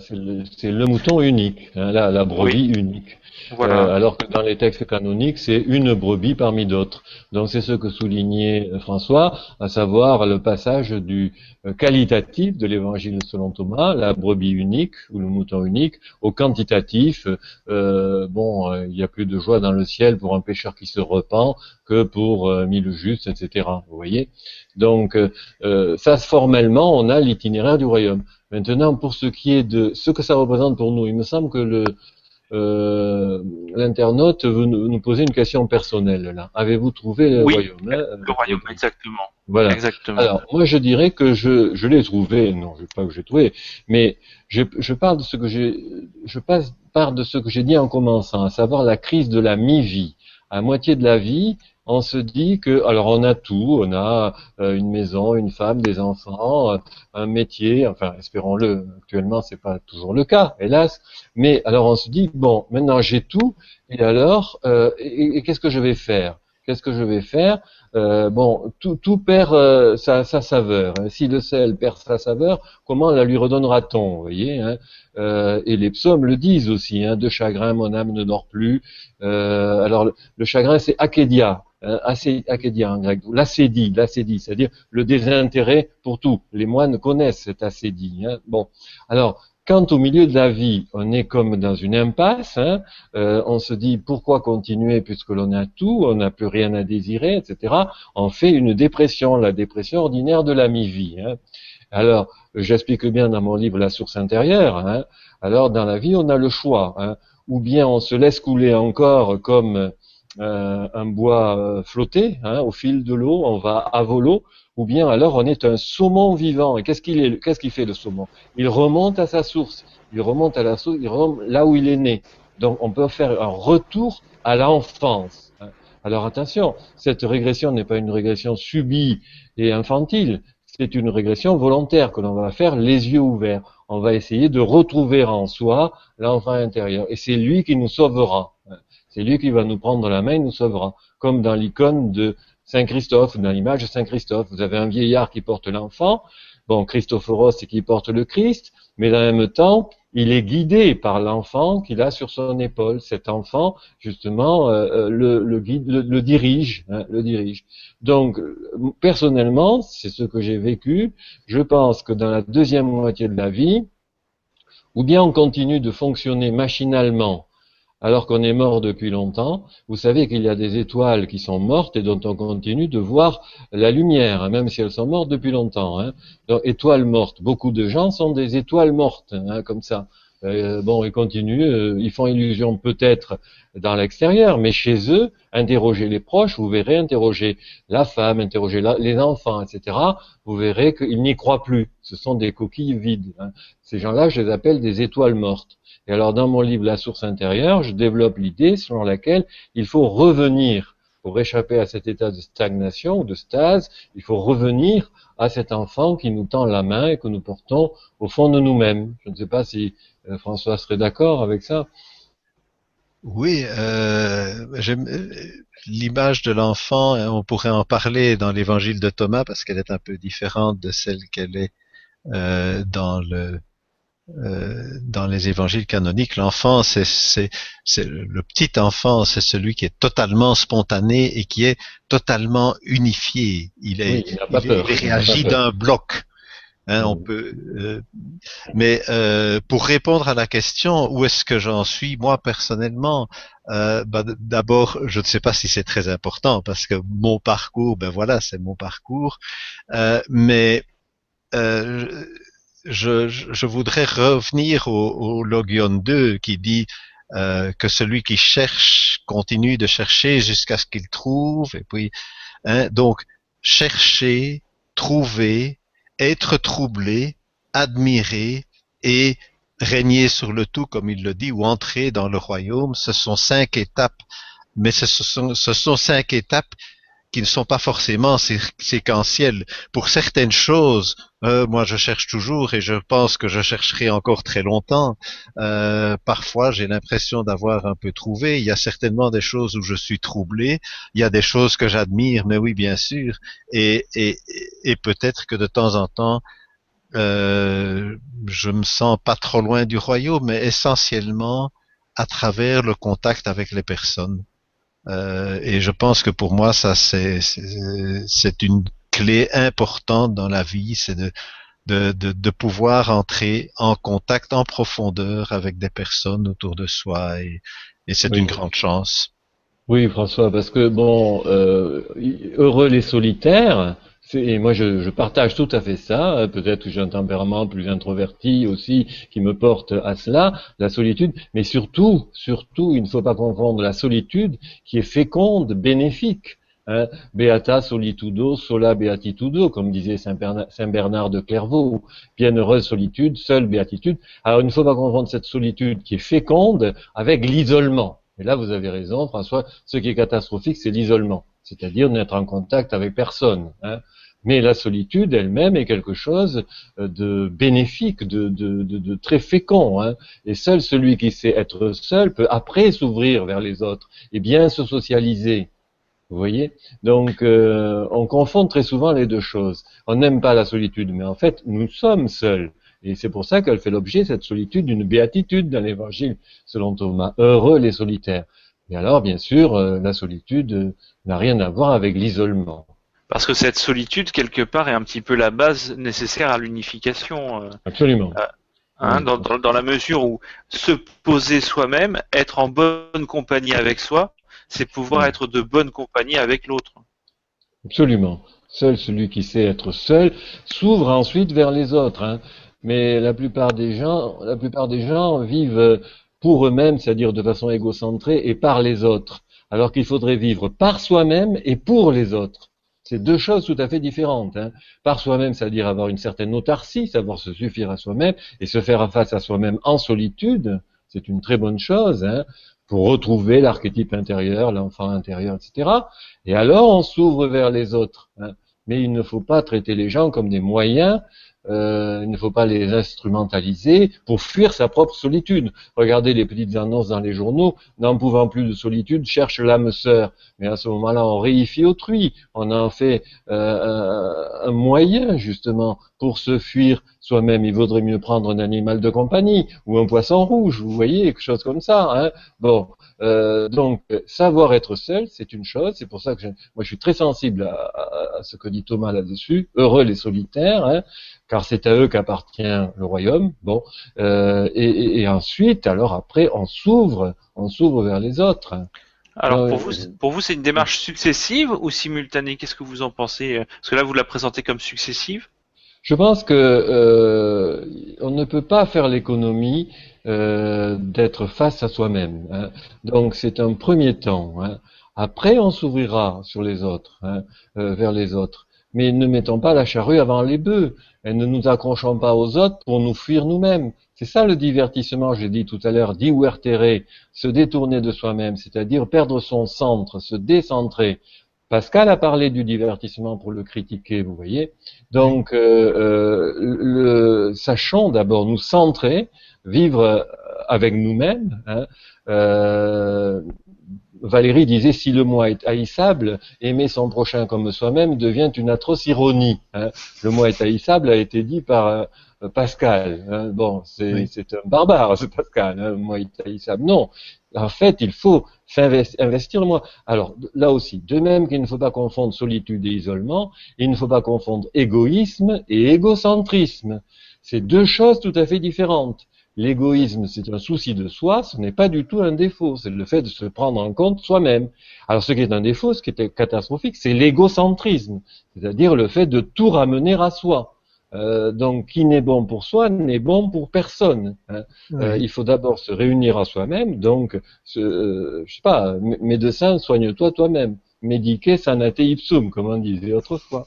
c'est le mouton unique, hein, la Oui, brebis unique. voilà. Alors que dans les textes canoniques, c'est une brebis parmi d'autres. Donc c'est ce que soulignait François, à savoir le passage du qualitatif de l'évangile selon Thomas, la brebis unique ou le mouton unique, au quantitatif. Il y a plus de joie dans le ciel pour un pécheur qui se repent que pour 1000 justes, etc. Vous voyez. Donc ça, formellement, on a l'itinéraire du royaume. Maintenant, pour ce qui est de ce que ça représente pour nous, il me semble que euh, l'internaute veut nous poser une question personnelle là. Avez-vous trouvé le Oui, royaume, le royaume, exactement. Voilà. Exactement. Alors, moi, je dirais que je l'ai trouvé. Non, je sais pas que j'ai trouvé, mais je parle de ce que part de ce que j'ai dit en commençant, à savoir la crise de la mi-vie. À moitié de la vie, on se dit que, alors, on a tout, on a une maison, une femme, des enfants, un métier. Enfin, espérons-le. Actuellement, c'est pas toujours le cas, hélas. Mais alors, on se dit bon, maintenant j'ai tout, et alors, et qu'est-ce que je vais faire? Qu'est-ce que je vais faire? Tout perd sa saveur. Hein. Si le sel perd sa saveur, comment la lui redonnera-t-on, vous voyez, hein. Et les psaumes le disent aussi, hein, de chagrin, mon âme ne dort plus. Alors, le chagrin, c'est akédia, hein, akédia en grec, l'acédie, c'est-à-dire le désintérêt pour tout. Les moines connaissent cet acédie. Hein. Bon, alors, quand au milieu de la vie, on est comme dans une impasse, hein, on se dit pourquoi continuer puisque l'on a tout, on n'a plus rien à désirer, etc. On fait une dépression, la dépression ordinaire de la mi-vie. Hein. Alors, j'explique bien dans mon livre La source intérieure. Hein. Alors, dans la vie, on a le choix. Hein. Ou bien on se laisse couler encore comme un bois flotté, hein, au fil de l'eau, on va à volo, ou bien alors on est un saumon vivant. Et qu'est-ce qu'il fait le saumon? Il remonte à sa source, il remonte à la source, il remonte là où il est né. Donc on peut faire un retour à l'enfance. Hein. Alors attention, cette régression n'est pas une régression subie et infantile, c'est une régression volontaire que l'on va faire les yeux ouverts. On va essayer de retrouver en soi l'enfant intérieur. Et c'est lui qui nous sauvera. C'est lui qui va nous prendre la main et nous sauvera. Comme dans l'icône de Saint Christophe, dans l'image de Saint Christophe. Vous avez un vieillard qui porte l'enfant. Bon, Christophoros, c'est qui porte le Christ. Mais en même temps, il est guidé par l'enfant qu'il a sur son épaule. Cet enfant, justement, le guide, le dirige, hein, le dirige. Donc, personnellement, c'est ce que j'ai vécu. Je pense que dans la deuxième moitié de la vie, ou bien on continue de fonctionner machinalement alors qu'on est mort depuis longtemps. Vous savez qu'il y a des étoiles qui sont mortes et dont on continue de voir la lumière, hein, même si elles sont mortes depuis longtemps. Hein. Donc, étoiles mortes. Beaucoup de gens sont des étoiles mortes, hein, comme ça. Ils continuent, ils font illusion peut-être dans l'extérieur, mais chez eux, interrogez les proches, vous verrez, interrogez la femme, interrogez les enfants, etc. Vous verrez qu'ils n'y croient plus. Ce sont des coquilles vides. Hein. Ces gens-là, je les appelle des étoiles mortes. Et alors, dans mon livre La source intérieure, je développe l'idée selon laquelle il faut revenir, pour échapper à cet état de stagnation ou de stase, il faut revenir à cet enfant qui nous tend la main et que nous portons au fond de nous-mêmes. Je ne sais pas si François serait d'accord avec ça. Oui, j'aime l'image de l'enfant, hein, on pourrait en parler dans l'évangile de Thomas parce qu'elle est un peu différente de celle qu'elle est dans dans les évangiles canoniques. L'enfant, c'est le petit enfant, c'est celui qui est totalement spontané et qui est totalement unifié. Oui, il n'a pas peur. Il Il n'a pas réagit peur. d'un bloc. Hein, on Mm. peut, mais pour répondre à la question, où est-ce que j'en suis, moi personnellement, d'abord, je ne sais pas si c'est très important parce que mon parcours, ben voilà, c'est mon parcours, mais euh, je voudrais revenir au Logion 2 qui dit que celui qui cherche continue de chercher jusqu'à ce qu'il trouve, et puis, hein, donc chercher, trouver, être troublé, admirer et régner sur le tout, comme il le dit, ou entrer dans le royaume. Ce sont 5 étapes, mais ce sont 5 étapes qui ne sont pas forcément séquentielles. Pour certaines choses, moi je cherche toujours et je pense que je chercherai encore très longtemps. Parfois j'ai l'impression d'avoir un peu trouvé. Il y a certainement des choses où je suis troublé. Il y a des choses que j'admire, mais oui bien sûr. Et peut-être que de temps en temps, je me sens pas trop loin du royaume, mais essentiellement à travers le contact avec les personnes. Et je pense que pour moi, ça c'est une clé importante dans la vie, c'est de pouvoir entrer en contact en profondeur avec des personnes autour de soi, et c'est une Oui. grande chance. Oui, François, parce que bon, heureux les solitaires, et moi je partage tout à fait ça, peut-être que j'ai un tempérament plus introverti aussi qui me porte à cela, la solitude, mais surtout, il ne faut pas confondre la solitude qui est féconde, bénéfique. Hein, Beata solitudo, sola beatitudo, comme disait Saint Bernard de Clairvaux, bienheureuse solitude, seule béatitude. Alors il ne faut pas confondre cette solitude qui est féconde avec l'isolement. Et là, vous avez raison, François, ce qui est catastrophique, c'est l'isolement, c'est-à-dire n'être en contact avec personne. Hein. Mais la solitude elle-même est quelque chose de bénéfique, de très fécond. Hein. Et seul celui qui sait être seul peut après s'ouvrir vers les autres et bien se socialiser. Vous voyez? Donc, on confond très souvent les deux choses. On n'aime pas la solitude, mais en fait, nous sommes seuls. Et c'est pour ça qu'elle fait l'objet, cette solitude, d'une béatitude dans l'Évangile, selon Thomas. Heureux les solitaires. Et alors, bien sûr, la solitude n'a rien à voir avec l'isolement. Parce que cette solitude, quelque part, est un petit peu la base nécessaire à l'unification. Absolument. Oui. Dans la mesure où se poser soi-même, être en bonne compagnie avec soi, c'est pouvoir être de bonne compagnie avec l'autre. Absolument. Seul celui qui sait être seul s'ouvre ensuite vers les autres. Hein. Mais la plupart des gens vivent pour eux-mêmes, c'est-à-dire de façon égocentrée, et par les autres. Alors qu'il faudrait vivre par soi-même et pour les autres. C'est deux choses tout à fait différentes. Hein. Par soi-même, c'est-à-dire avoir une certaine autarcie, savoir se suffire à soi-même et se faire face à soi-même en solitude. C'est une très bonne chose. Hein, pour retrouver l'archétype intérieur, l'enfant intérieur, etc. Et alors, on s'ouvre vers les autres. Hein. Mais il ne faut pas traiter les gens comme des moyens, il ne faut pas les instrumentaliser pour fuir sa propre solitude. Regardez les petites annonces dans les journaux, n'en pouvant plus de solitude, cherche l'âme sœur. Mais à ce moment-là, on réifie autrui, on en fait un moyen, justement, pour se fuir soi-même. Il vaudrait mieux prendre un animal de compagnie ou un poisson rouge, vous voyez, quelque chose comme ça. Hein. Bon, donc, savoir être seul, c'est une chose. C'est pour ça que moi, je suis très sensible à ce que dit Thomas là-dessus. Heureux les solitaires, hein, car c'est à eux qu'appartient le royaume. Bon, et ensuite, alors après, on s'ouvre vers les autres. Alors pour vous, c'est une démarche successive ou simultanée? Qu'est-ce que vous en pensez? Parce que là, vous la présentez comme successive. Je pense que on ne peut pas faire l'économie d'être face à soi-même. Hein. Donc c'est un premier temps. Hein. Après, on s'ouvrira sur les autres, hein, vers les autres. Mais ne mettons pas la charrue avant les bœufs et ne nous accrochons pas aux autres pour nous fuir nous-mêmes. C'est ça le divertissement, j'ai dit tout à l'heure, divertere, se détourner de soi-même, c'est-à-dire perdre son centre, se décentrer. Pascal a parlé du divertissement pour le critiquer, vous voyez. Donc, sachons d'abord nous centrer, vivre avec nous-mêmes. Hein. Valérie disait, si le moi est haïssable, aimer son prochain comme soi-même devient une atroce ironie. Hein. Le moi est haïssable a été dit par Pascal. Hein. Bon, c'est un barbare, ce Pascal. Hein. Le moi est haïssable. Non. En fait, il faut investir le moi. Alors, là aussi, de même qu'il ne faut pas confondre solitude et isolement, il ne faut pas confondre égoïsme et égocentrisme. C'est deux choses tout à fait différentes. L'égoïsme, c'est un souci de soi, ce n'est pas du tout un défaut, c'est le fait de se prendre en compte soi-même. Alors ce qui est un défaut, ce qui est catastrophique, c'est l'égocentrisme, c'est-à-dire le fait de tout ramener à soi. Donc qui n'est bon pour soi n'est bon pour personne. Hein. Oui. Il faut d'abord se réunir à soi-même, donc je sais pas, médecin, soigne-toi toi-même. Medique sanate ipsum, comme on disait autrefois.